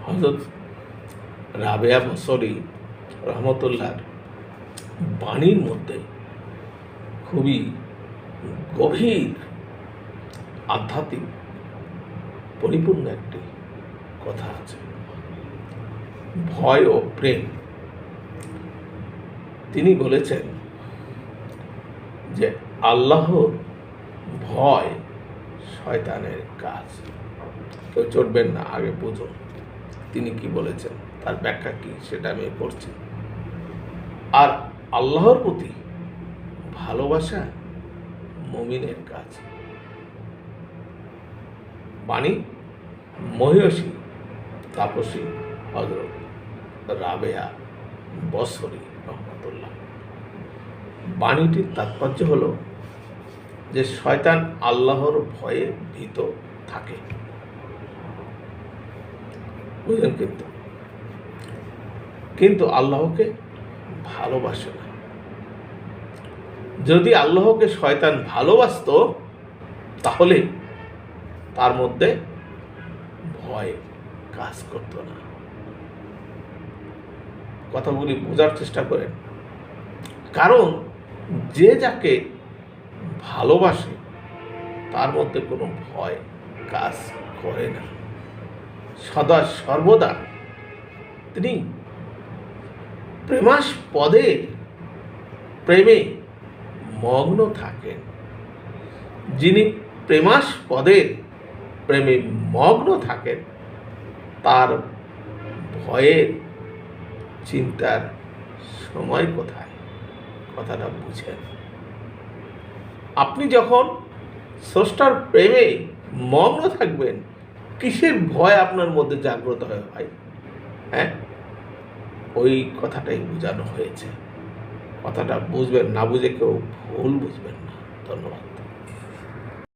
হযরত রাবেয়া বসরি রহমতুল্লাহর বাণীর মধ্যে খুবই গভীর আধ্যাত্মিক পরিপূর্ণ একটি কথা আছে, ভয় ও প্রেম। তিনি বলেছেন যে আল্লাহর ভয় শয়তানের কাজ। কেউ চটবেন না, আগে বুঝুন তিনি কি বলেছেন, তার ব্যাখ্যা কি সেটা আমি পড়ছি। আর আল্লাহর প্রতি ভালোবাসা মুমিনের কাজ। বাণী মহিষী তাপসী হযরত রাবেয়া বসরি রহমতুল্লাহ। বাণীটির তাৎপর্য হলো যে শয়তান আল্লাহর ভয়ে ভীত থাকে, বুঝলেন, কিন্তু আল্লাহকে ভালোবাসে না। যদি আল্লাহকে শয়তান ভালোবাসতো তাহলে তার মধ্যে ভয় কাজ করতো না। কথাগুলি বোঝার চেষ্টা করেন, কারণ যে যাকে ভালোবাসে তার মধ্যে কোনো ভয় কাজ করে না। সদা সর্বদা তিনি প্রেমাস্পদে প্রেমে মগ্ন থাকেন। যিনি প্রেমাস্পদের প্রেমে মগ্ন থাকেন তার ভয়ের চিন্তার সময় কোথায়? কথাটা বুঝেন। আপনি যখন স্রষ্টার প্রেমে মগ্ন থাকবেন, কিসের ভয় আপনার মধ্যে জাগ্রত হয় ভাই? হ্যাঁ, ওই কথাটাই বোঝানো হয়েছে। কথাটা বুঝবেন, না বুঝে কেউ ভুল বুঝবেন না। ধন্যবাদ।